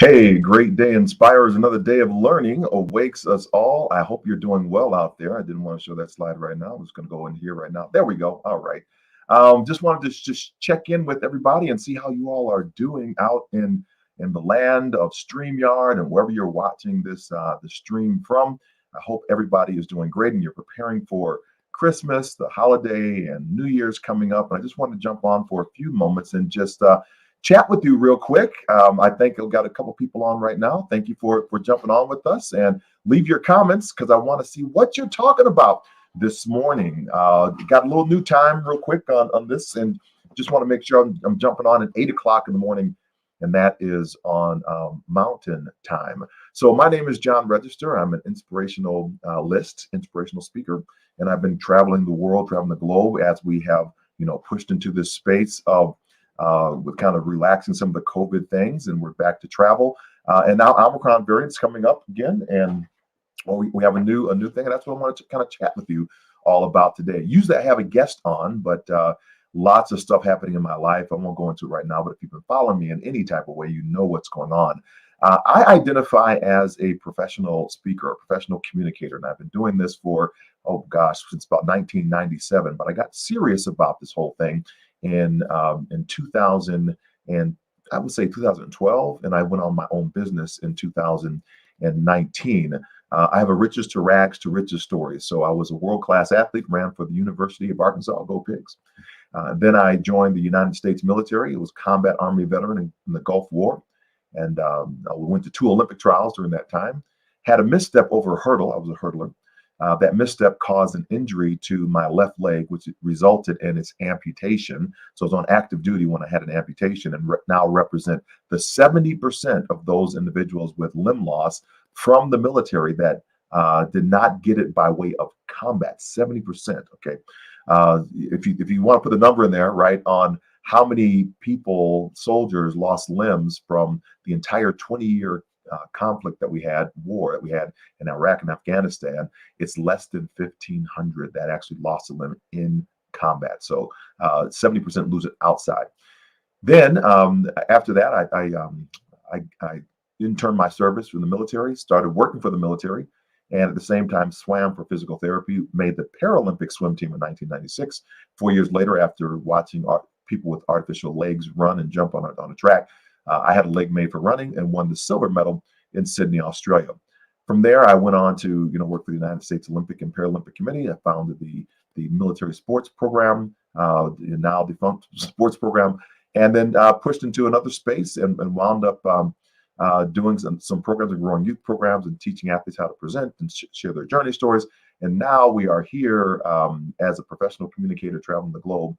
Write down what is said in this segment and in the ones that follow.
Hey, great day inspires another day of learning, awakes us all. I hope you're doing well out there. I didn't want to show that slide right now. I'm just going to go in here right now. There we go. All right. Just wanted to just check in with everybody and see how you all are doing out in the land of StreamYard and wherever you're watching this the stream from. I hope everybody is doing great and you're preparing for Christmas, the holiday, and New Year's coming up. And I just wanted to jump on for a few moments and just chat with you real quick. I think I've got a couple people on right now. Thank you for jumping on with us and leave your comments because I want to see what you're talking about this morning. Got a little new time real quick on this and just want to make sure I'm jumping on at 8 o'clock in the morning, and that is on Mountain Time. So my name is John Register. I'm an inspirational inspirational speaker, and I've been traveling the world, traveling the globe as we have, pushed into this space of with kind of relaxing some of the COVID things, and we're back to travel. And now Omicron variant's coming up again, and we have a new thing, and that's what I wanted to kind of chat with you all about today. Usually I have a guest on, but lots of stuff happening in my life. I won't go into it right now, but if you've been following me in any type of way, you know what's going on. I identify as a professional speaker, a professional communicator, and I've been doing this for, oh gosh, since about 1997. But I got serious about this whole thing in 2000 and I would say 2012, and I went on my own business in 2019. I have a riches to rags to riches story. So I was a world-class athlete, ran for the University of Arkansas, Go Pigs. Then I joined the United States military. It was combat army veteran in the Gulf War. And we went to 2 Olympic trials during that time. Had a misstep over a hurdle. I was a hurdler. That misstep caused an injury to my left leg, which resulted in its amputation. So I was on active duty when I had an amputation, and now represent the 70% of those individuals with limb loss from the military that did not get it by way of combat. 70%. Okay. If you want to put the number in there, right, on how many people, soldiers, lost limbs from the entire 20-year conflict war that we had in Iraq and Afghanistan, it's less than 1,500 that actually lost a limb in combat. So 70% lose it outside. Then after that, I interned my service from the military, started working for the military, and at the same time swam for physical therapy, made the Paralympic swim team in 1996. 4 years later, after watching people with artificial legs run and jump on a track, I had a leg made for running and won the silver medal in Sydney, Australia. From there, I went on to work for the United States Olympic and Paralympic Committee. I founded the military sports program, now defunct sports program, and then pushed into another space and wound up doing some programs and growing youth programs and teaching athletes how to present and share their journey stories. And now we are here as a professional communicator traveling the globe.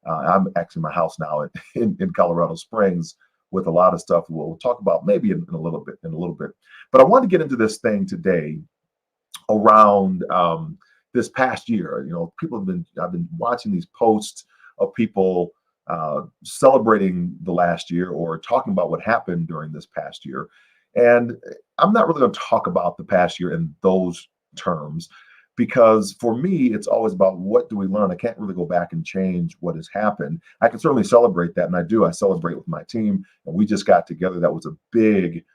I'm actually in my house now in Colorado Springs, with a lot of stuff we'll talk about maybe in a little bit. But I want to get into this thing today around this past year. I've been watching these posts of people celebrating the last year or talking about what happened during this past year. And I'm not really going to talk about the past year in those terms, because for me, it's always about what do we learn. I can't really go back and change what has happened. I can certainly celebrate that, and I do. I celebrate with my team, and we just got together. That was a big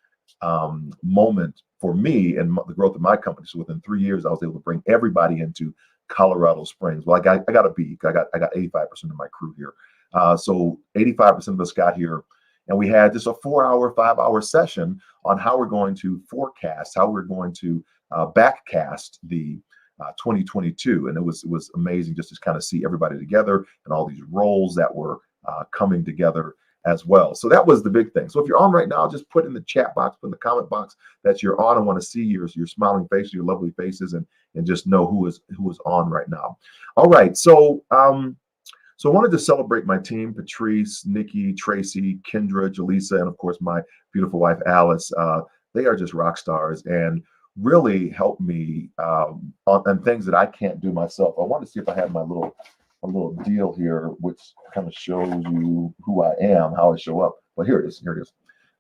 moment for me and the growth of my company. So within 3 years, I was able to bring everybody into Colorado Springs. Well, I got a beat. I got 85% of my crew here. So 85% of us got here, and we had just a 4-hour, 5-hour session on how we're going to forecast, how we're going to backcast the 2022, and it was amazing just to kind of see everybody together and all these roles that were coming together as well. So that was the big thing. So if you're on right now, just put in the chat box, put in the comment box that you're on. I want to see your smiling faces, your lovely faces, and just know who is on right now. All right, so so I wanted to celebrate my team: Patrice, Nikki, Tracy, Kendra, Jaleesa, and of course my beautiful wife Alice. They are just rock stars and really helped me on things that I can't do myself. I want to see if I have a little deal here, which kind of shows you who I am, how I show up. But here it is.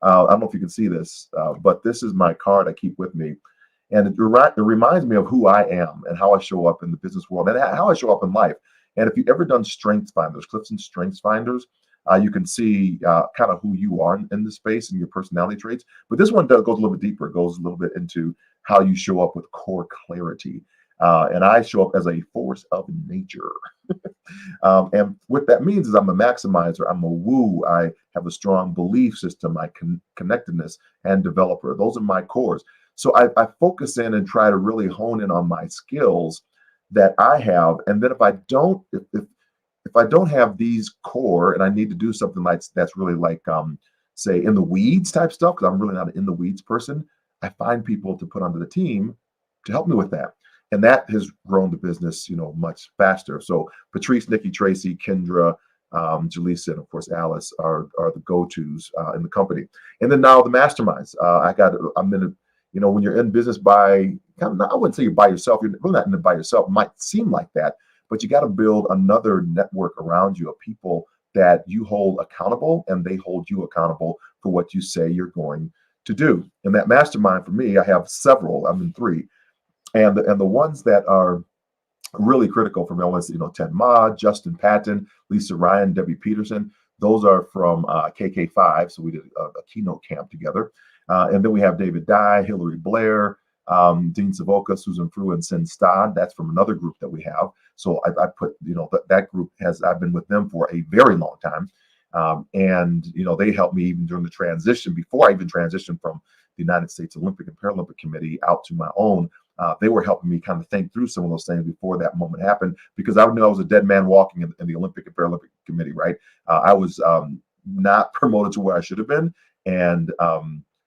I don't know if you can see this, but this is my card I keep with me. And it reminds me of who I am and how I show up in the business world and how I show up in life. And if you've ever done Strengths Finders, Clifton Strengths Finders, You can see kind of who you are in this space and your personality traits. But this one goes a little bit deeper. It goes a little bit into how you show up with core clarity. And I show up as a force of nature. And what that means is I'm a maximizer, I'm a woo, I have a strong belief system, connectedness and developer. Those are my cores. So I focus in and try to really hone in on my skills that I have. And then if I don't have these core and I need to do something like that's really like say in the weeds type stuff, because I'm really not an in the weeds person, I find people to put onto the team to help me with that. And that has grown the business, much faster. So Patrice, Nikki, Tracy, Kendra, Jaleesa, and of course Alice are the go-tos in the company. And then now the masterminds. I'm in when you're in business by I wouldn't say you're by yourself. You're really not in it by yourself. It might seem like that, but you got to build another network around you of people that you hold accountable, and they hold you accountable for what you say you're going to do. And that mastermind for me, I have several. I'm in 3. And the ones that are really critical for me, Ted Ma, Justin Patton, Lisa Ryan, Debbie Peterson. Those are from KK5. So we did a keynote camp together. And then we have David Dye, Hillary Blair, Dean Savoca, Susan Frew, and Sin Stad. That's from another group that we have. So I put, that group I've been with them for a very long time. And they helped me even during the transition, before I even transitioned from the United States Olympic and Paralympic Committee out to my own. They were helping me kind of think through some of those things before that moment happened, because I knew I was a dead man walking in the Olympic and Paralympic Committee, right? I was not promoted to where I should have been. And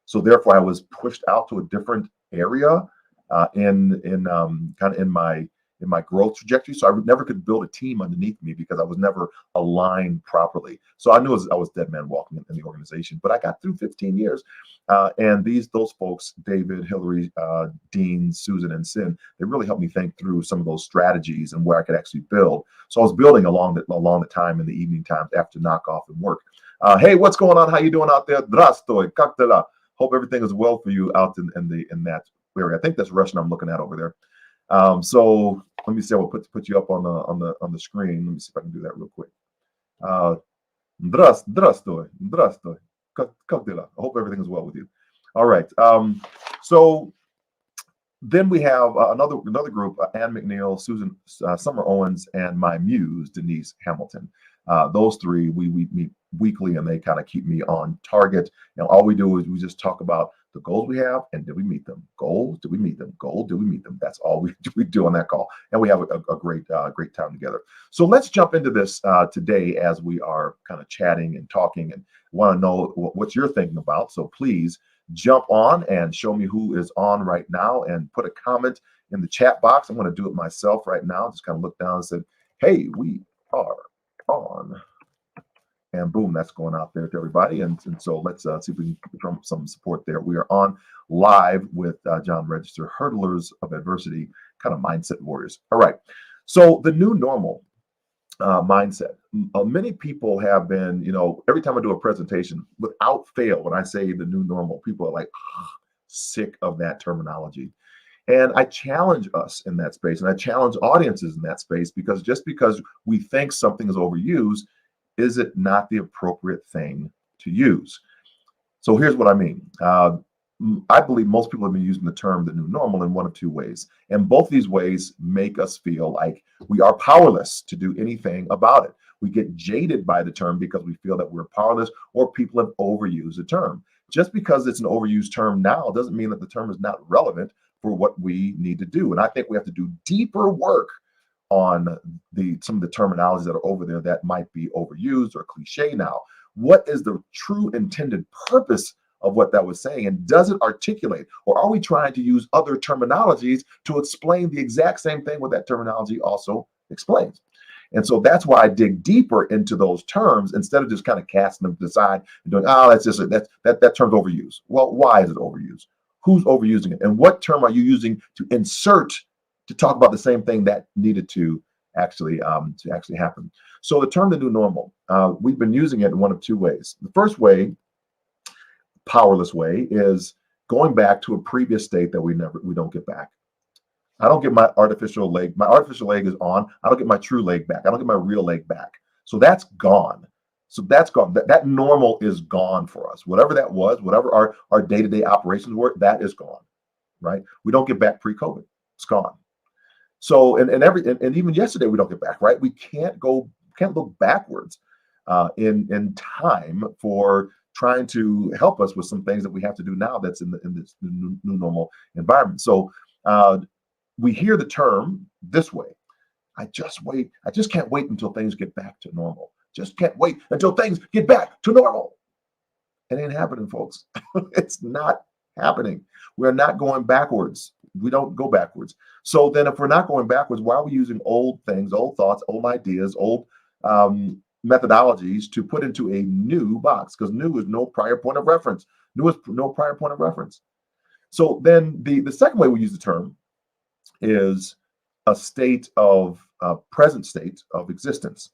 so therefore I was pushed out to a different area in my growth trajectory. So I never could build a team underneath me because I was never aligned properly. So I knew I was dead man walking in the organization, but I got through 15 years. And those folks, David, Hillary, Dean, Susan, and Sin, they really helped me think through some of those strategies and where I could actually build. So I was building along the time in the evening times after knock off and work. Hey, what's going on? How you doing out there? Zdrastoy, как dela? Hope everything is well for you out in that area. I think that's Russian I'm looking at over there. So let me see. I will put you up on the screen. Let me see if I can do that real quick. Zdrastoy. Как dela? I hope everything is well with you. All right. So then we have another group: Ann McNeil, Susan Summer Owens, and my muse Denise Hamilton. Those 3 we meet weekly, and they kind of keep me on target. All we do is we just talk about the goals we have, and did we meet them? Goals, did we meet them? Goal, did we meet them? That's all we do on that call, and we have a great time together. So let's jump into this today as we are kind of chatting and talking, and want to know what you're thinking about. So please jump on and show me who is on right now, and put a comment in the chat box. I'm going to do it myself right now. Just kind of look down and say, "Hey, we are on." And boom, that's going out there to everybody. And so let's see if we can drum up some support there. We are on live with John Register, Hurdlers of Adversity, kind of mindset warriors. All right. So the new normal mindset. Many people have been, every time I do a presentation, without fail, when I say the new normal, people are like, sick of that terminology. And I challenge us in that space, and I challenge audiences in that space, because just because we think something is overused, is it not the appropriate thing to use? So here's what I mean. I believe most people have been using the term the new normal in one of 2 ways. And both these ways make us feel like we are powerless to do anything about it. We get jaded by the term because we feel that we're powerless, or people have overused the term. Just because it's an overused term now doesn't mean that the term is not relevant for what we need to do. And I think we have to do deeper work on some of the terminologies that are over there that might be overused or cliche now. What is the true intended purpose of what that was saying, and does it articulate, or are we trying to use other terminologies to explain the exact same thing what that terminology also explains? And so that's why I dig deeper into those terms instead of just kind of casting them to the side and doing, that's just that term's overused. Well, why is it overused? Who's overusing it? And what term are you using to insert to talk about the same thing that needed to actually happen? So the term the new normal, we've been using it in one of 2 ways. The first way, powerless way, is going back to a previous state that we don't get back. I don't get my artificial leg. My artificial leg is on. I don't get my true leg back. I don't get my real leg back. So that's gone. So that's gone. That normal is gone for us. Whatever that was, whatever our day-to-day operations were, that is gone, right? We don't get back pre-COVID. It's gone. So and even yesterday we don't get back, right? We can't look backwards in time for trying to help us with some things that we have to do now that's in this new normal environment. So uh, we hear the term this way. I just can't wait until things get back to normal. Just can't wait until things get back to normal. It ain't happening, folks. It's not happening. We're not going backwards. We don't go backwards. So then, if we're not going backwards, why are we using old things, old thoughts, old ideas, old methodologies to put into a new box? Because new is no prior point of reference. New is no prior point of reference. So then, the second way we use the term is a state of present state of existence.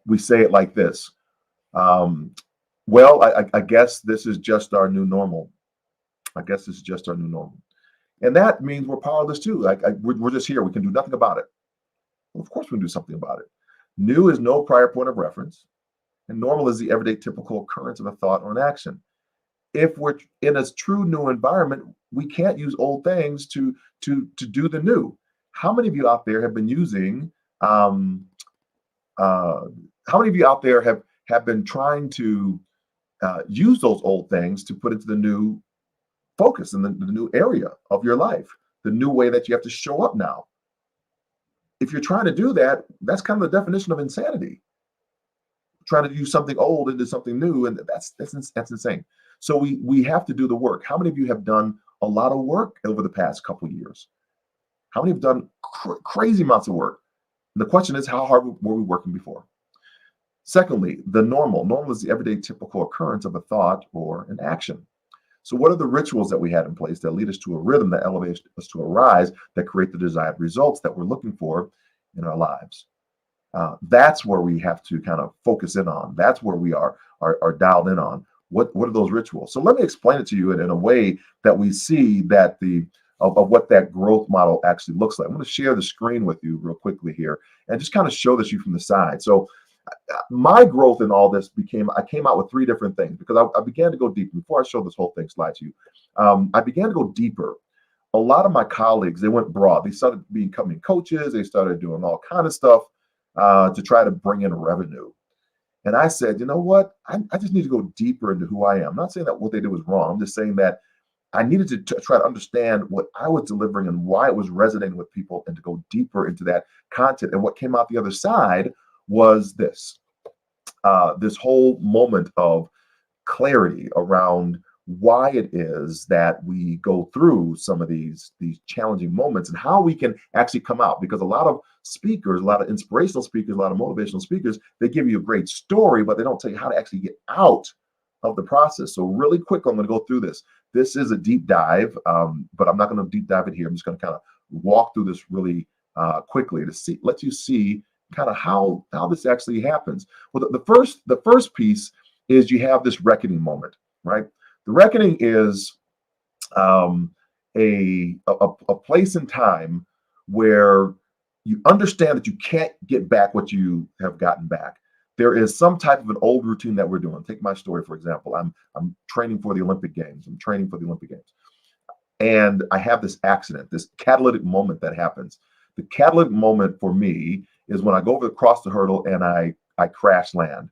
We say it like this. Well, I guess this is just our new normal. I guess this is just our new normal. And that means we're powerless too. We're just here. We can do nothing about it. Well, of course, we can do something about it. New is no prior point of reference, and normal is the everyday typical occurrence of a thought or an action. If we're in a true new environment, we can't use old things to do the new. How many of you out there have been using? How many of you out there have been trying to use those old things to put into the new focus in the new area of your life, the new way that you have to show up now? If you're trying to do that, that's kind of the definition of insanity. Trying to use something old into something new, and that's insane. So we have to do the work. How many of you have done a lot of work over the past couple of years? How many have done crazy amounts of work? And the question is, how hard were we working before? Secondly, the normal. Normal is the everyday typical occurrence of a thought or an action. So what are the rituals that we had in place that lead us to a rhythm that elevates us to a rise that create the desired results that we're looking for in our lives? That's where we have to kind of focus in on. That's where we are dialed in on. What are those rituals? So let me explain it to you in a way that we see that of what that growth model actually looks like. I'm going to share the screen with you real quickly here and just kind of show this you from the side. So my growth in all this I came out with three different things because I began to go deep. Before I show this whole thing slide to you, I began to go deeper. A lot of my colleagues, they went broad. They started becoming coaches. They started doing all kind of stuff to try to bring in revenue. And I said, you know what? I just need to go deeper into who I am. I'm not saying that what they did was wrong. I'm just saying that I needed to try to understand what I was delivering and why it was resonating with people and to go deeper into that content. And what came out the other side was this whole moment of clarity around why it is that we go through some of these challenging moments and how we can actually come out. Because a lot of speakers, a lot of inspirational speakers, a lot of motivational speakers, they give you a great story, but they don't tell you how to actually get out of the process. So really quick, I'm going to go through this. This is a deep dive, but I'm not going to deep dive it here. I'm just going to kind of walk through this really quickly to let you see kind of how this actually happens. Well, the first piece is you have this reckoning moment, right? The reckoning is a place in time where you understand that you can't get back what you have gotten back. There is some type of an old routine that we're doing. Take my story, for example. I'm training for the Olympic Games. And I have this accident, this catalytic moment that happens. The catalytic moment for me is when I go across the hurdle and I crash land.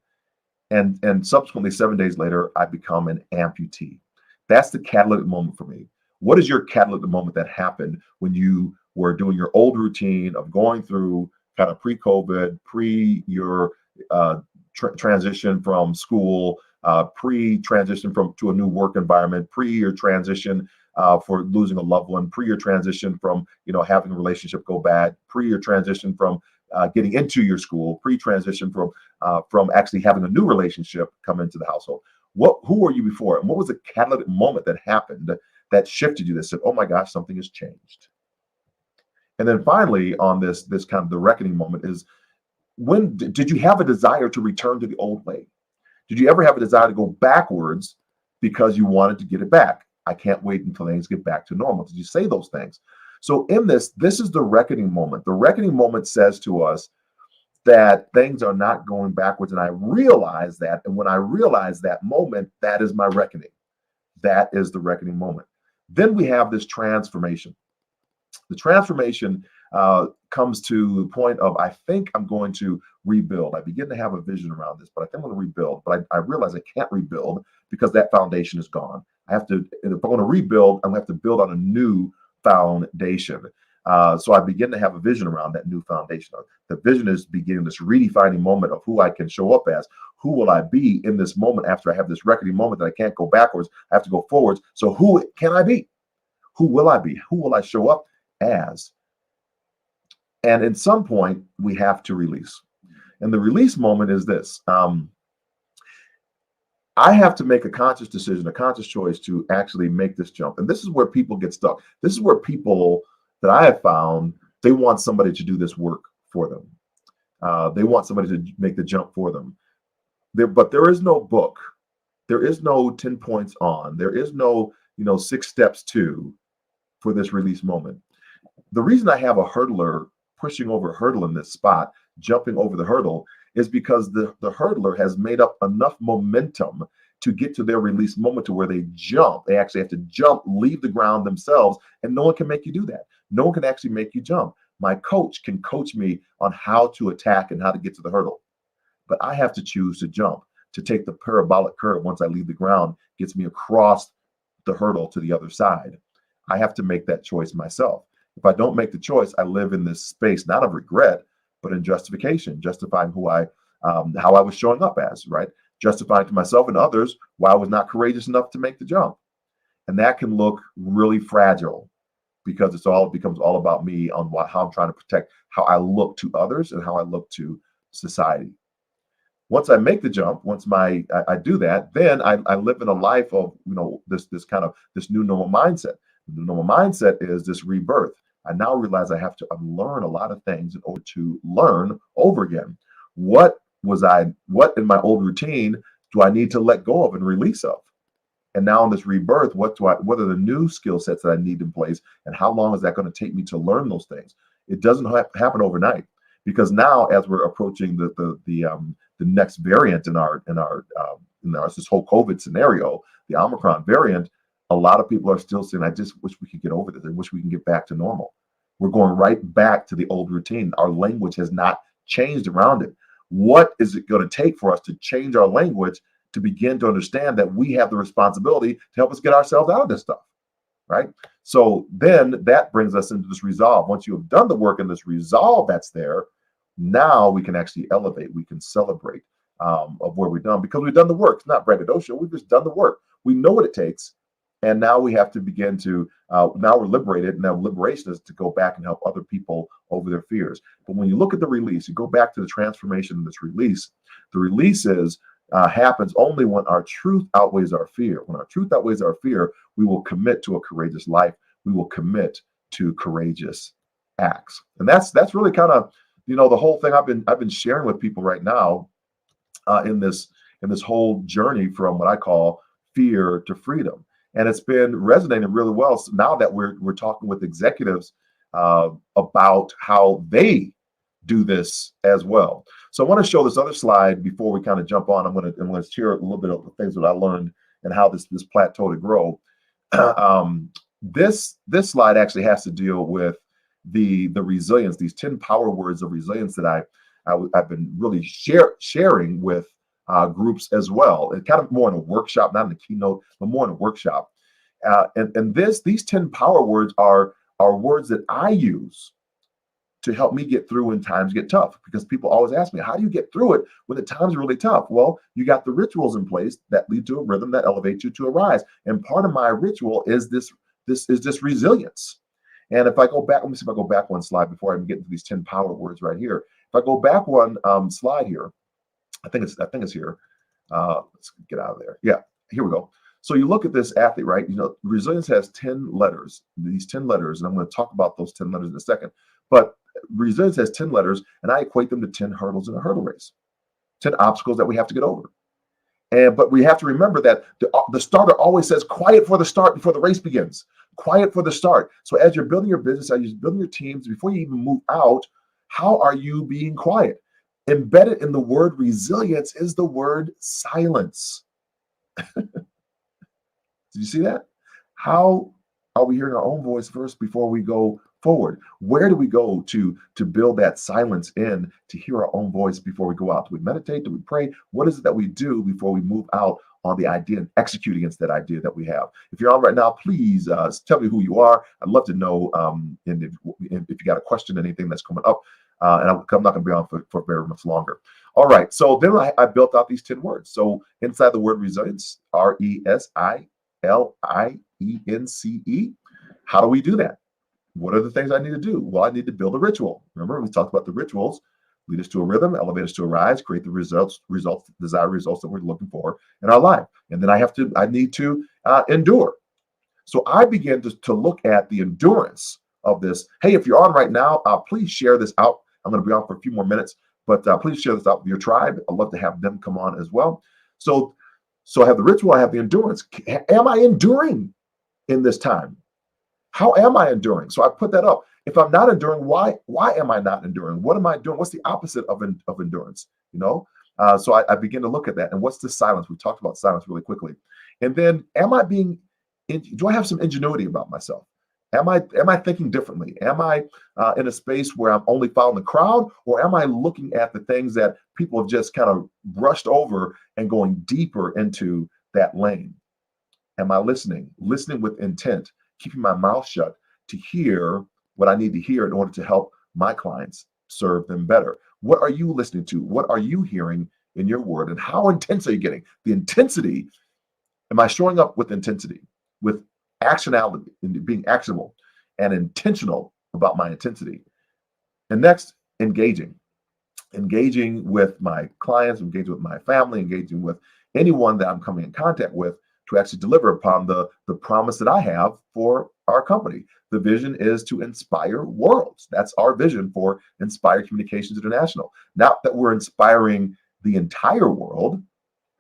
And subsequently, 7 days later, I become an amputee. That's the catalytic moment for me. What is your catalytic moment that happened when you were doing your old routine of going through kind of pre-COVID, your transition from school, pre-transition to a new work environment, pre your transition for losing a loved one, pre your transition from having a relationship go bad, pre your transition from getting into your school, pre-transition from actually having a new relationship come into the household. Who were you before, and what was the catalytic moment that happened that shifted you? That said, "Oh my gosh, something has changed." And then finally, on this kind of the reckoning moment is, when did you have a desire to return to the old way? Did you ever have a desire to go backwards because you wanted to get it back? I can't wait until things get back to normal. Did you say those things? So in this is the reckoning moment. The reckoning moment says to us, that things are not going backwards. And I realize that. And when I realize that moment, that is my reckoning. That is the reckoning moment. Then we have this transformation. The transformation comes to the point of, I think I'm going to rebuild. I begin to have a vision around this, but I think I'm going to rebuild. But I realize I can't rebuild because that foundation is gone. I have to, if I'm going to rebuild, I'm going to have to build on a new foundation. So I begin to have a vision around that new foundation. The vision is beginning this redefining moment of who I can show up as. Who will I be in this moment after I have this reckoning moment that I can't go backwards? I have to go forwards. So who can I be? Who will I be? Who will I show up as? And at some point, we have to release. And the release moment is this. I have to make a conscious decision, a conscious choice to actually make this jump. And this is where people get stuck. This is where people that I have found, they want somebody to do this work for them. They want somebody to make the jump for them. But there is no book. There is no 10 points on. There is no, 6 steps to for this release moment. The reason I have a hurdler pushing over a hurdle in this spot, jumping over the hurdle, is because the hurdler has made up enough momentum to get to their release moment to where they jump. They actually have to jump, leave the ground themselves, and no one can make you do that. No one can actually make you jump. My coach can coach me on how to attack and how to get to the hurdle. But I have to choose to jump, to take the parabolic curve once I leave the ground, gets me across the hurdle to the other side. I have to make that choice myself. If I don't make the choice, I live in this space, not of regret, but in justification, justifying how I was showing up as, right? Justifying to myself and others why I was not courageous enough to make the jump. And that can look really fragile because it becomes all about me on how I'm trying to protect how I look to others and how I look to society. Once I make the jump, once I do that, then I live in a life of this new normal mindset. The new normal mindset is this rebirth. I now realize I have to unlearn a lot of things in order to learn over again. What in my old routine do I need to let go of and release of? And now in this rebirth, what are the new skill sets that I need in place, and how long is that going to take me to learn those things? It doesn't happen overnight, because now as we're approaching the next variant in this whole COVID scenario, the Omicron variant, a lot of people are still saying, I just wish we could get over this. I wish we can get back to normal. We're going right back to the old routine. Our language has not changed around it. What is it going to take for us to change our language to begin to understand that we have the responsibility to help us get ourselves out of this stuff, right? So then that brings us into this resolve. Once you have done the work in this resolve that's there, now we can actually elevate. We can celebrate of where we've done, because we've done the work. It's not braggadocio. We've just done the work. We know what it takes. And now we have to begin to, now we're liberated. Now liberation is to go back and help other people over their fears. But when you look at the release, you go back to the transformation of this release. The release happens only when our truth outweighs our fear. When our truth outweighs our fear, we will commit to a courageous life. We will commit to courageous acts. And that's really kind of, the whole thing I've been sharing with people right now in this whole journey from what I call fear to freedom. And it's been resonating really well. So now that we're talking with executives about how they do this as well. So I want to show this other slide before we kind of jump on. I'm going to share a little bit of the things that I learned and how this plateau to grow. This slide actually has to deal with the resilience, these 10 power words of resilience that I've been really sharing with groups as well. And kind of more in a workshop, not in a keynote, but more in a workshop. And these 10 power words are words that I use to help me get through when times get tough, because people always ask me, how do you get through it when the times are really tough? Well, you got the rituals in place that lead to a rhythm that elevates you to a rise. And part of my ritual is this resilience. And if I go back, let me see if I go back one slide before I even get into these 10 power words right here. If I go back one slide here, I think it's here. Let's get out of there. Yeah, here we go. So you look at this athlete, right? Resilience has 10 letters, these 10 letters, and I'm going to talk about those 10 letters in a second. But resilience has 10 letters, and I equate them to 10 hurdles in a hurdle race, 10 obstacles that we have to get over. But we have to remember that the starter always says, quiet for the start before the race begins. Quiet for the start. So as you're building your business, as you're building your teams, before you even move out, how are you being quiet? Embedded in the word resilience is the word silence. Did you see that? How are we hearing our own voice first before we go forward? Where do we go to build that silence in to hear our own voice before we go out? Do we meditate? Do we pray? What is it that we do before we move out on the idea and execute against that idea that we have? If you're on right now, please tell me who you are. I'd love to know. And if you got a question, anything that's coming up, and I'm not going to be on for very much longer. All right. So then I built out these 10 words. So inside the word resilience, RESILIENCE. How do we do that? What are the things I need to do? Well, I need to build a ritual. Remember, we talked about the rituals lead us to a rhythm, elevate us to a rise, create the desired results that we're looking for in our life. And then I need to endure. So I began to look at the endurance of this. Hey, if you're on right now, please share this out. I'm going to be on for a few more minutes, but please share this out with your tribe. I'd love to have them come on as well. So I have the ritual, I have the endurance. Am I enduring in this time? How am I enduring? So I put that up. If I'm not enduring, why am I not enduring? What am I doing? What's the opposite of endurance? So I begin to look at that. And what's the silence? We talked about silence really quickly. And then do I have some ingenuity about myself? Am I thinking differently? Am I in a space where I'm only following the crowd, or am I looking at the things that people have just kind of brushed over and going deeper into that lane? Am I listening with intent, keeping my mouth shut to hear what I need to hear in order to help my clients serve them better? What are you listening to? What are you hearing in your word? And how intense are you getting? The intensity, am I showing up with intensity, with actionality, and being actionable and intentional about my intensity? And next, engaging with my clients, engaging with my family, engaging with anyone that I'm coming in contact with to actually deliver upon the promise that I have for our company. The vision is to inspire worlds. That's our vision for Inspire Communications International. Not that we're inspiring the entire world.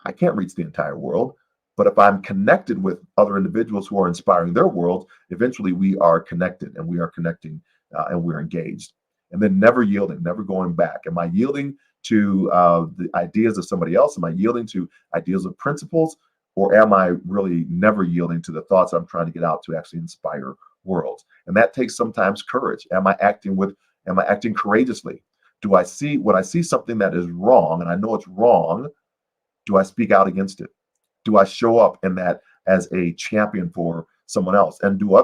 I can't reach the entire world. But if I'm connected with other individuals who are inspiring their world, eventually we are connected, and we are connecting and we're engaged. And then never yielding, never going back. Am I yielding to the ideas of somebody else? Am I yielding to ideas of principles? Or am I really never yielding to the thoughts I'm trying to get out to actually inspire worlds? And that takes sometimes courage. Am I acting courageously? When I see something that is wrong and I know it's wrong, do I speak out against it? Do I show up in that as a champion for someone else? And who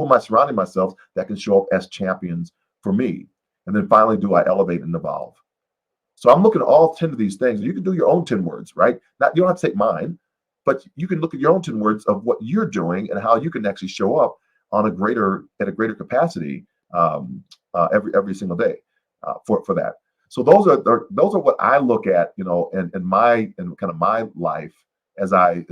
am I surrounding myself that can show up as champions for me? And then finally, do I elevate and evolve? So I'm looking at all 10 of these things. You can do your own 10 words, right? You don't have to take mine, but you can look at your own 10 words of what you're doing and how you can actually show up at a greater capacity every single day for that. So those are what I look at, in kind of my life as I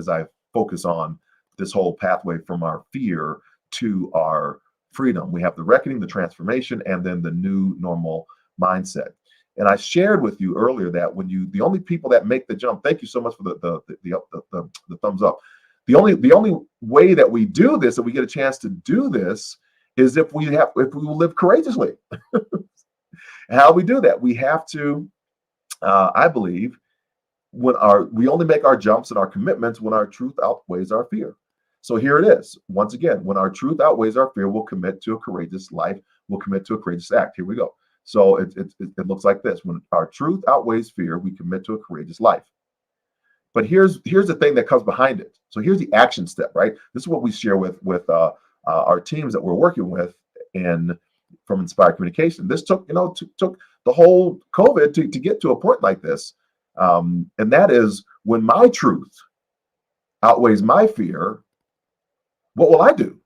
focus on this whole pathway from our fear to our freedom. We have the reckoning, the transformation, and then the new normal mindset. And I shared with you earlier that the only people that make the jump, thank you so much for the thumbs up. The only way that we do this, that we get a chance to do this, is if we live courageously. And how we do that? We have to, I believe, we only make our jumps and our commitments when our truth outweighs our fear. So here it is. Once again, when our truth outweighs our fear, we'll commit to a courageous life. We'll commit to a courageous act. Here we go. So it looks like this. When our truth outweighs fear, we commit to a courageous life. But here's the thing that comes behind it. So here's the action step, right? This is what we share with our teams that we're working with from Inspire Communication. This took the whole COVID to get to a point like this. And that is, when my truth outweighs my fear, what will I do?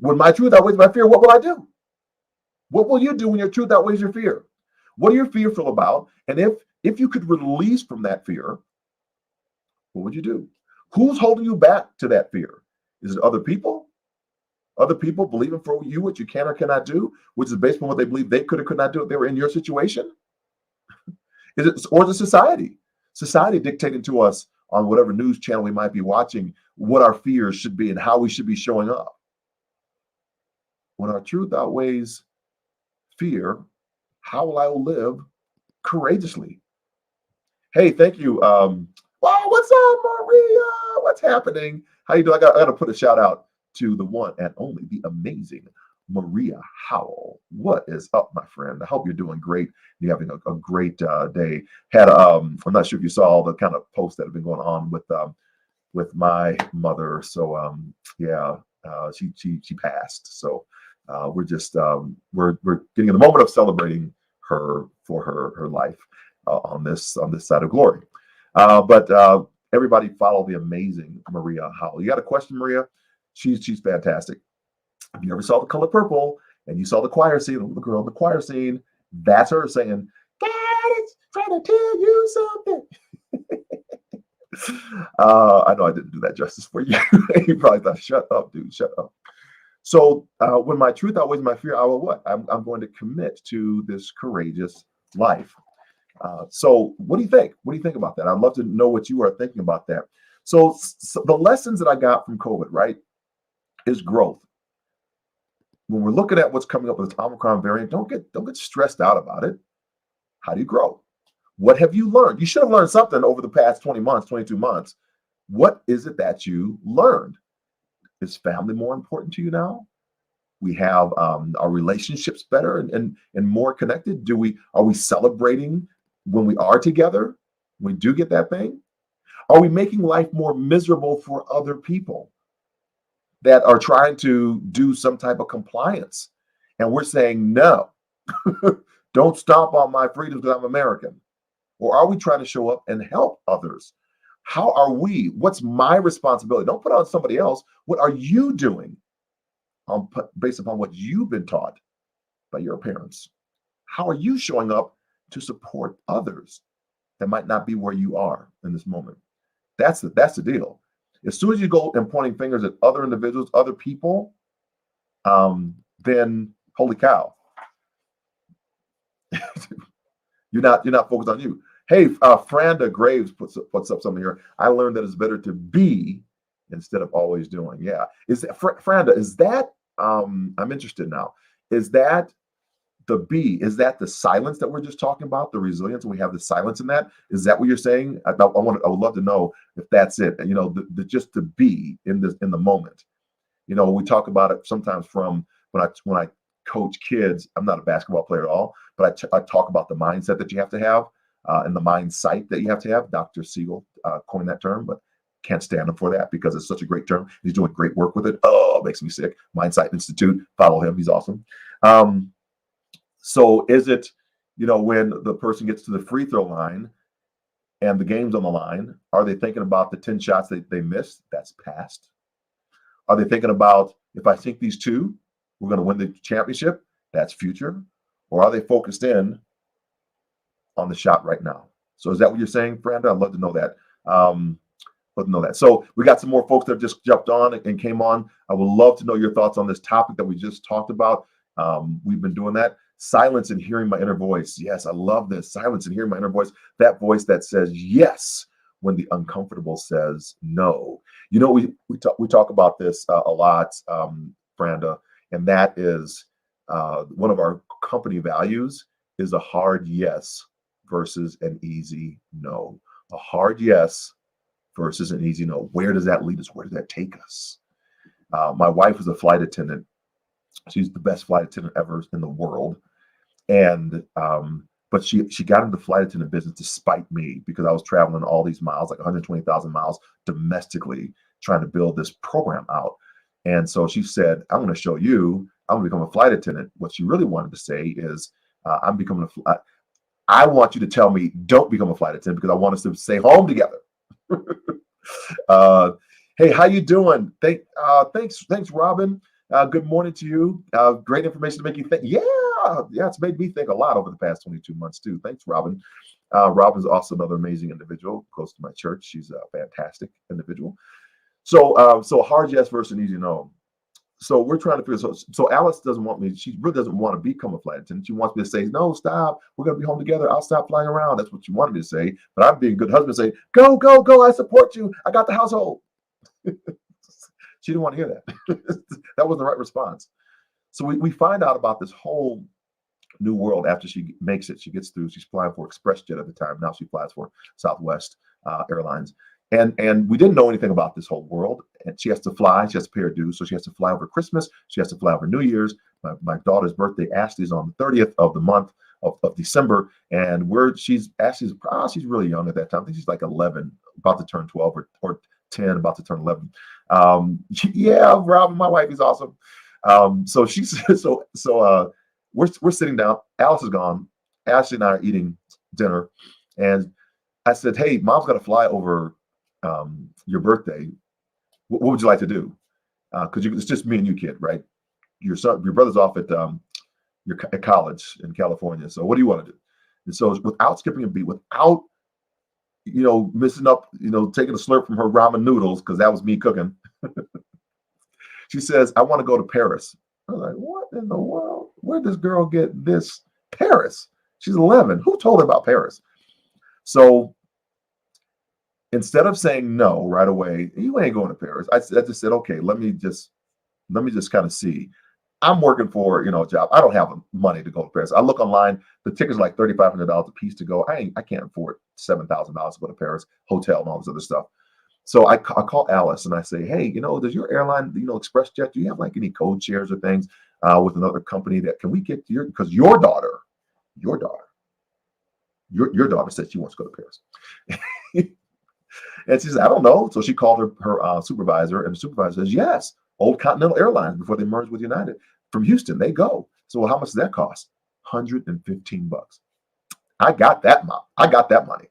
When my truth outweighs my fear, what will I do? What will you do when your truth outweighs your fear? What are you fearful about? And if you could release from that fear, what would you do? Who's holding you back to that fear? Is it other people? Other people believing for you what you can or cannot do, which is based on what they believe they could or could not do if they were in your situation? Is it society? Society dictating to us on whatever news channel we might be watching what our fears should be and how we should be showing up. When our truth outweighs fear, How will I live courageously? Hey, thank you. Wow, what's up, Maria? What's happening? How you doing? I got to put a shout out to the one and only, the amazing Maria Howell. What is up, my friend? I hope you're doing great. You're having a great day. I'm not sure if you saw all the kind of posts that have been going on with my mother. So yeah, she passed. So we're just we're getting in the moment of celebrating her for her life on this side of glory. But everybody follow the amazing Maria Howell. You got a question, Maria? She's fantastic. If you ever saw The Color Purple and you saw the choir scene, the girl in the choir scene, that's her saying, "God is trying to tell you something." I know I didn't do that justice for you. You probably thought, "Shut up, dude, shut up." So when my truth outweighs my fear, I will what? I'm going to commit to this courageous life. So what do you think? What do you think about that? I'd love to know what you are thinking about that. So the lessons that I got from COVID, right, is growth. When we're looking at what's coming up with this Omicron variant, don't get stressed out about it. How do you grow? What have you learned? You should have learned something over the past 20 months, 22 months. What is it that you learned? Is family more important to you now? We have our relationships better and more connected. Are we celebrating when we are together? We do get that thing. Are we making life more miserable for other people that are trying to do some type of compliance? And we're saying, no, don't stomp on my freedoms because I'm American. Or are we trying to show up and help others? How are we? What's my responsibility? Don't put on somebody else. What are you doing based upon what you've been taught by your parents? How are you showing up to support others that might not be where you are in this moment? That's the deal. As soon as you go and pointing fingers at other individuals, other people, then holy cow, you're not focused on you. Hey, Franda Graves puts up something here. I learned that it's better to be instead of always doing. Yeah, is that, Franda? Is that I'm interested now? Is that the B? Is that the silence that we're just talking about? The resilience, and we have the silence in that. Is that what you're saying? I would love to know if that's it. You know, the just to be in the moment. You know, we talk about it sometimes from when I coach kids. I'm not a basketball player at all, but I talk about the mindset that you have to have and the mindset that you have to have. Dr. Siegel coined that term, but can't stand him for that because it's such a great term. He's doing great work with it. Oh, it makes me sick. Mindset Institute. Follow him. He's awesome. So is it, when the person gets to the free throw line and the game's on the line, are they thinking about the 10 shots that they missed? That's past. Are they thinking about, if I sink these two, we're going to win the championship? That's future. Or are they focused in on the shot right now? So is that what you're saying, Brenda? I'd love to know that. So we got some more folks that have just jumped on and came on. I would love to know your thoughts on this topic that we just talked about. We've been doing that. Silence and hearing my inner voice. Yes, I love this. Silence and hearing my inner voice. That voice that says yes when the uncomfortable says no. We talk about this a lot, Branda, and that is one of our company values is a hard yes versus an easy no. A hard yes versus an easy no. Where does that lead us? Where does that take us? My wife is a flight attendant. She's the best flight attendant ever in the world. And but she got into the flight attendant business despite me because I was traveling all these miles, like 120,000 miles domestically, trying to build this program out. And so she said, I'm going to show you, I'm going to become a flight attendant. What she really wanted to say is, I want you to tell me, don't become a flight attendant because I want us to stay home together. Hey, how you doing? Thanks, Robin. Good morning to you. Great information to make you think. Yeah, it's made me think a lot over the past 22 months too. Thanks, Robin. Robin's also another amazing individual, close to my church. She's a fantastic individual. So hard yes versus an easy no. So we're trying to figure. So Alice doesn't want me. She really doesn't want to become a flight attendant. She wants me to say, no, stop. We're going to be home together. I'll stop flying around. That's what she wanted me to say. But I'm being a good husband, say, go, go, go. I support you. I got the household. She didn't want to hear that. That wasn't the right response. So we find out about this whole new world after she makes it. She gets through. She's flying for ExpressJet at the time. Now she flies for Southwest Airlines. And we didn't know anything about this whole world. And she has to fly. She has to pay her dues. So she has to fly over Christmas. She has to fly over New Year's. My daughter's birthday, Ashley, is on the 30th of the month of December. And she's really young at that time. I think she's like 11, about to turn 12 or 10, about to turn 11. Yeah, Robin, my wife is awesome. So she's we're sitting down. Alice is gone. Ashley and I are eating dinner, and I said, "Hey, Mom's got to fly over your birthday. What would you like to do? Because it's just me and you, kid, right? Your brother's off at at college in California. So what do you want to do?" And so, without skipping a beat, without missing up, taking a slurp from her ramen noodles, because that was me cooking, she says, "I want to go to Paris." I was like, "What in the world? Where did this girl get this Paris? She's 11. Who told her about Paris?" So instead of saying no right away, "You ain't going to Paris," I just said, "Okay, let me just kind of see." I'm working for a job. I don't have money to go to Paris. I look online. The tickets are like $3,500 a piece to go. I can't afford $7,000 to go to Paris, hotel and all this other stuff. So I call Alice and I say, "Hey, does your airline, ExpressJet, do you have like any code shares or things with another company that can we get because your daughter said she wants to go to Paris." And she says, "I don't know." So she called her supervisor, and the supervisor says, "Yes, Old Continental Airlines, before they merged with United, from Houston, they go." So how much does that cost? $115. I got that money.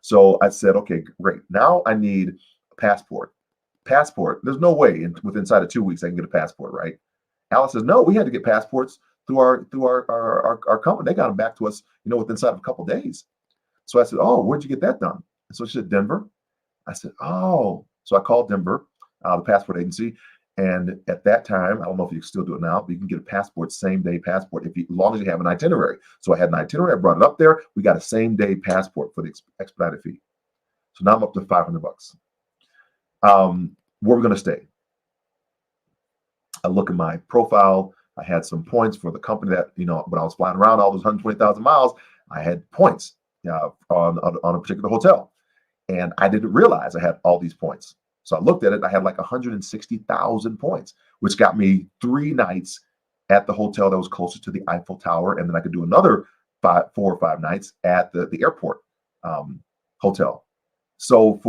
So I said, "Okay, great. Now I need a passport." There's no way inside of 2 weeks I can get a passport, right? Alice says, "No, we had to get passports through our company. They got them back to us, inside of a couple of days." So I said, "Oh, where'd you get that done?" And so she said, "Denver." I said, "Oh." So I called Denver, the passport agency. And at that time, I don't know if you can still do it now, but you can get a passport, same day passport, as long as you have an itinerary. So I had an itinerary, I brought it up there. We got a same day passport for the expedited fee. So now I'm up to $500. Where we're going to stay. I look at my profile. I had some points for the company that, when I was flying around all those 120,000 miles, I had points on a particular hotel. And I didn't realize I had all these points. So I looked at it. I had like 160,000 points, which got me 3 nights at the hotel that was closest to the Eiffel Tower. And then I could do another 4 or 5 nights at the airport hotel. So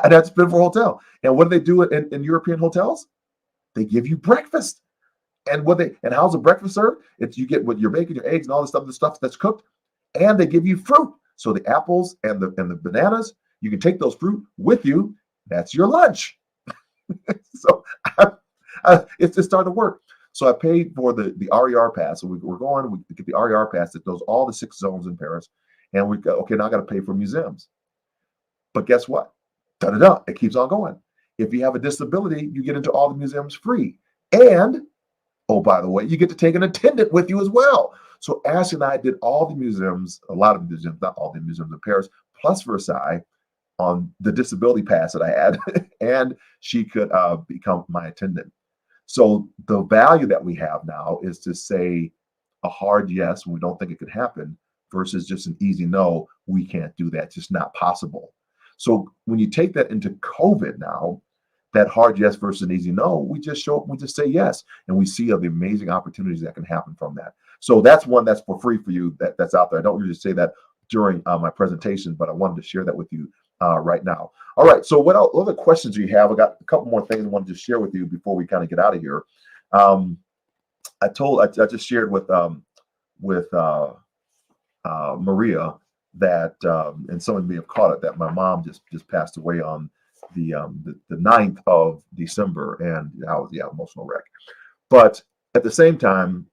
I'd have to spend for a hotel. And what do they do in European hotels? They give you breakfast. And how's the breakfast served? It's you get with your bacon, your eggs, and all the stuff that's cooked, and they give you fruit. So the apples and the bananas, you can take those fruit with you. That's your lunch. So it's starting to work. So I paid for the RER pass. So we get the RER pass that does all the 6 zones in Paris. And we go, okay, now I got to pay for museums. But guess what? Da-da-da, it keeps on going. If you have a disability, you get into all the museums free. And, oh, by the way, you get to take an attendant with you as well. So Ashley and I did all the museums, a lot of the museums, not all the museums in Paris, plus Versailles on the disability pass that I had, and she could become my attendant. So the value that we have now is to say a hard yes when we don't think it could happen versus just an easy no, we can't do that, it's just not possible. So when you take that into COVID now, that hard yes versus an easy no, we just show up, we just say yes, and we see the amazing opportunities that can happen from that. So that's one that's for free for you that's out there. I don't usually say that during my presentation, but I wanted to share that with you right now. All right, so what other questions do you have? I got a couple more things I wanted to share with you before we kind of get out of here. I just shared with Maria that, and some of you may have caught it, that my mom just passed away on the 9th of December, and I was emotional wreck. But at the same time,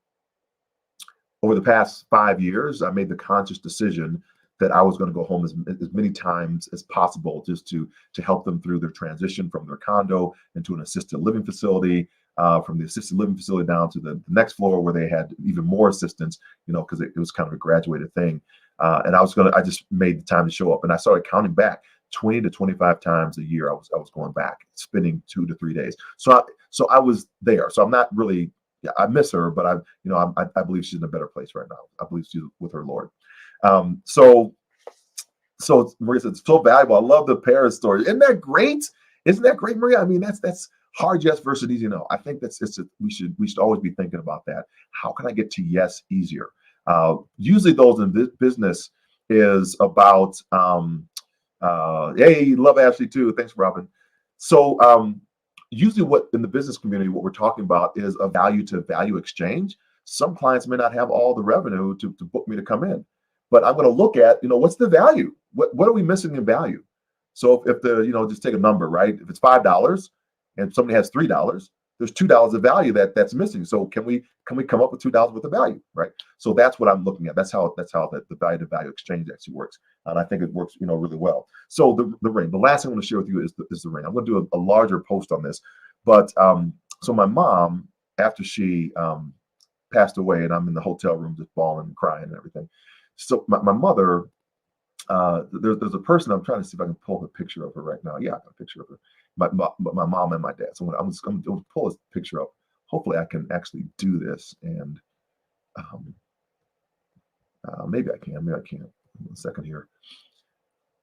over the past 5 years, I made the conscious decision that I was going to go home as many times as possible, just to help them through their transition from their condo into an assisted living facility, from the assisted living facility down to the next floor where they had even more assistance, because it was kind of a graduated thing. And I just made the time to show up, and I started counting back 20 to 25 times a year. I was going back, spending 2 to 3 days. So I was there. So I'm not really yeah, I miss her, but I believe she's in a better place right now. I believe she's with her Lord. So Maria said, it's so valuable. I love the Paris story. Isn't that great? Isn't that great, Maria? I mean, that's hard yes versus easy no. I think we should always be thinking about that. How can I get to yes easier? Usually those in this business is about hey, love Ashley too. Thanks, Robin. So usually what in the business community, what we're talking about is a value to value exchange. Some clients may not have all the revenue to book me to come in, but I'm going to look at, what's the value? What are we missing in value? So if the, just take a number, right? If it's $5 and somebody has $3, there's $2 of value that's missing. So can we come up with $2 worth of value, right? So that's what I'm looking at. That's how the value to value exchange actually works, and I think it works, really well. So the ring. The last thing I want to share with you is the ring. I'm going to do a larger post on this, but so my mom, after she passed away, and I'm in the hotel room just bawling and crying and everything. So my mother, there's a person. I'm trying to see if I can pull the picture of her right now. Yeah, I got a picture of her. My mom and my dad. So I'm going to pull this picture up. Hopefully, I can actually do this, and maybe I can. Maybe I can't. One second here,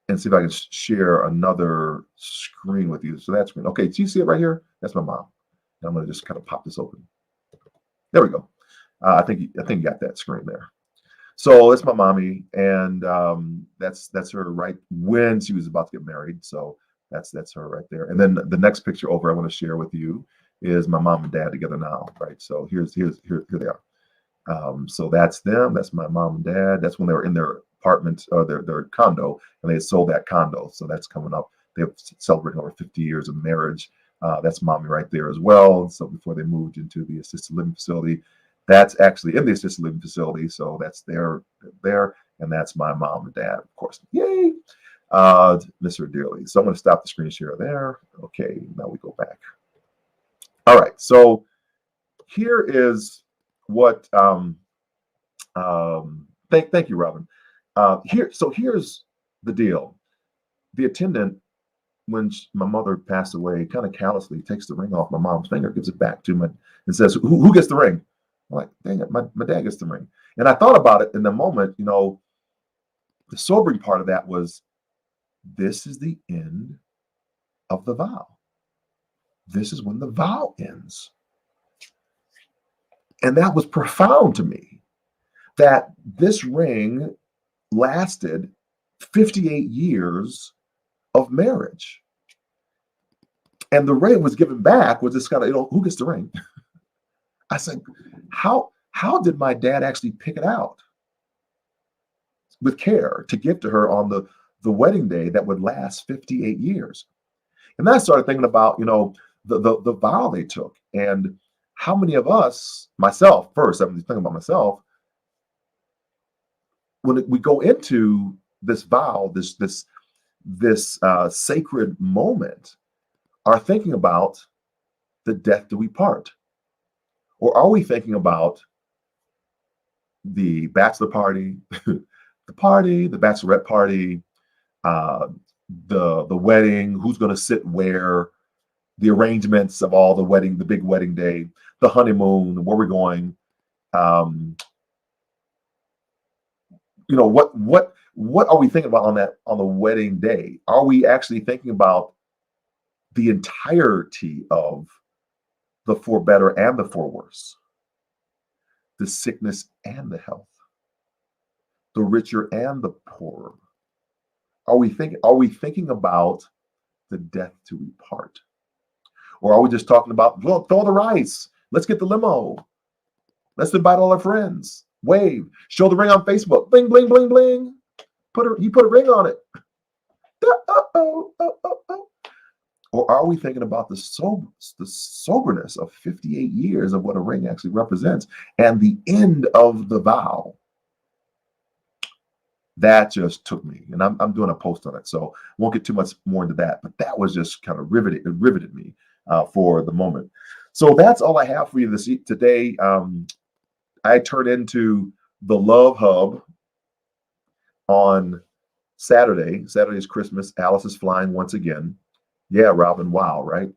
and see if I can share another screen with you. So that's screen. Okay, do you see it right here? That's my mom. And I'm going to just kind of pop this open. There we go. I think you got that screen there. So that's my mommy, and that's her right when she was about to get married. So that's her right there. And then the next picture over I want to share with you is my mom and dad together now, right? So here they are. So that's them. That's my mom and dad. That's when they were in their apartment or their condo, and they had sold that condo. So that's coming up. They're celebrating over 50 years of marriage. That's mommy right there as well. So before they moved into the assisted living facility. That's actually in the assisted living facility, so that's there, and that's my mom and dad, of course. Yay! Miss her dearly. So I'm going to stop the screen share there. Okay, now we go back. All right, so here is what. Thank you, Robin. Here's the deal. The attendant, when my mother passed away, kind of callously takes the ring off my mom's finger, gives it back to me, and says, "Who gets the ring?" I'm like, dang it, my dad gets the ring. And I thought about it in the moment, the sobering part of that was, this is the end of the vow. This is when the vow ends. And that was profound to me, that this ring lasted 58 years of marriage. And the ring was given back with this kind of, who gets the ring? I said, how did my dad actually pick it out with care to give to her on the wedding day that would last 58 years? And then I started thinking about, the vow they took, and how many of us, myself first, I'm thinking about myself, when we go into this vow, this sacred moment, are thinking about the death do we part. Or are we thinking about the bachelor party, the bachelorette party, the wedding, who's going to sit where, the arrangements of all the big wedding day, the honeymoon, where we're going, what are we thinking about on the wedding day? Are we actually thinking about the entirety of the for better and the for worse, the sickness and the health, the richer and the poorer? Are we thinking about the death to we part? Or are we just talking about, well, throw the rice, let's get the limo, let's invite all our friends, wave, show the ring on Facebook, bling, bling, bling, bling, you put a ring on it. Or are we thinking about the soberness of 58 years of what a ring actually represents and the end of the vow? That just took me, and I'm doing a post on it, so won't get too much more into that. But that was just kind of riveted me for the moment. So that's all I have for you today. I turned into the Love Hub on Saturday. Saturday is Christmas. Alice is flying once again. Yeah, Robin. Wow, right?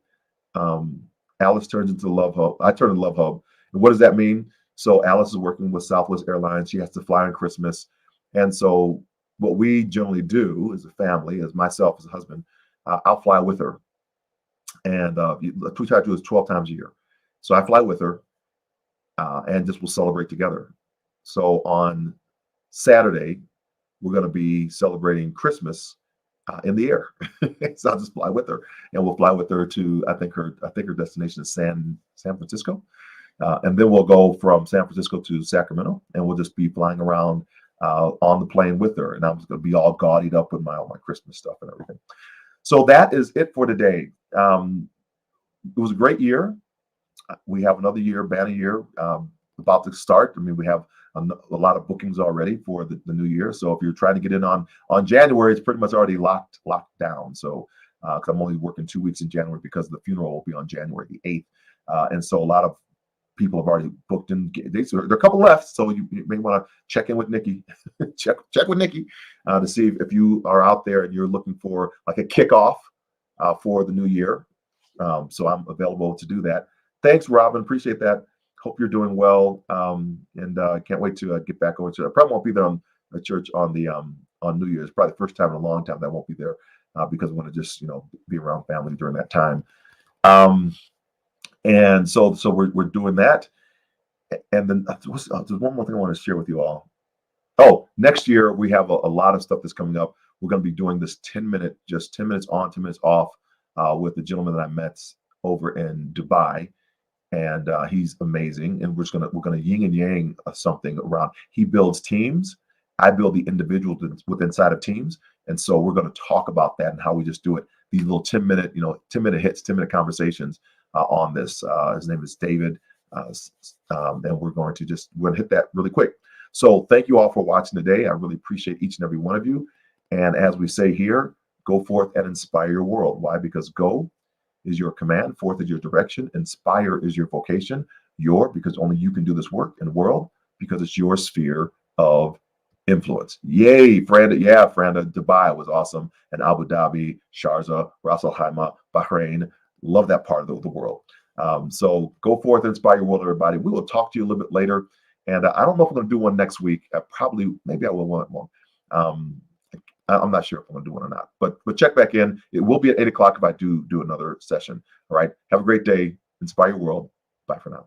Alice turns into the Love Hub. I turn into Love Hub, And what does that mean? So Alice is working with Southwest Airlines. She has to fly on Christmas. And so what we generally do as a family, as myself as a husband, I'll fly with her. And we try to do this 12 times a year. So I fly with her and just we'll celebrate together. So on Saturday, we're going to be celebrating Christmas in the air. So I'll just fly with her, and we'll fly with her to I think her destination is San Francisco, and then we'll go from San Francisco to Sacramento, and we'll just be flying around on the plane with her. And I'm just going to be all gaudied up with all my Christmas stuff and everything. So that is it for today. It was a great year. We have another year, banner year, about to start. I mean, we have a lot of bookings already for the new year. So if you're trying to get in on January, it's pretty much already locked down. So because I'm only working 2 weeks in January because the funeral will be on January the 8th. And so a lot of people have already booked in dates. There are a couple left. So you may want to check in with Nikki, check with Nikki to see if you are out there and you're looking for like a kickoff for the new year. So I'm available to do that. Thanks, Robin. Appreciate that. Hope you're doing well, and can't wait to get back over to. I probably won't be there on the church on the on New Year's. Probably the first time in a long time that I won't be there because I want to just be around family during that time. And so we're doing that. And then there's one more thing I want to share with you all. Oh, next year we have a lot of stuff that's coming up. We're going to be doing this 10-minute, just 10 minutes on, 10 minutes off with the gentleman that I met over in Dubai. And he's amazing. And we're gonna yin and yang something around. He builds teams. I build the individuals within inside of teams. And so we're going to talk about that and how we just do it. These little 10-minute, 10-minute hits, 10-minute conversations on this. His name is David, and we're going to hit that really quick. So thank you all for watching today. I really appreciate each and every one of you. And as we say here, go forth and inspire your world. Why? Because go is your command, forth is your direction, inspire is your vocation, because only you can do this work in the world because it's your sphere of influence. Yay, Franda. Yeah, Franda, Dubai was awesome. And Abu Dhabi, Sharjah, Ras Al Khaimah, Bahrain. Love that part of the world. So go forth and inspire your world, everybody. We will talk to you a little bit later. And I don't know if I'm going to do one next week. Maybe I will want one. I'm not sure if I'm going to do one or not, but check back in. It will be at 8 o'clock if I do another session. All right. Have a great day. Inspire your world. Bye for now.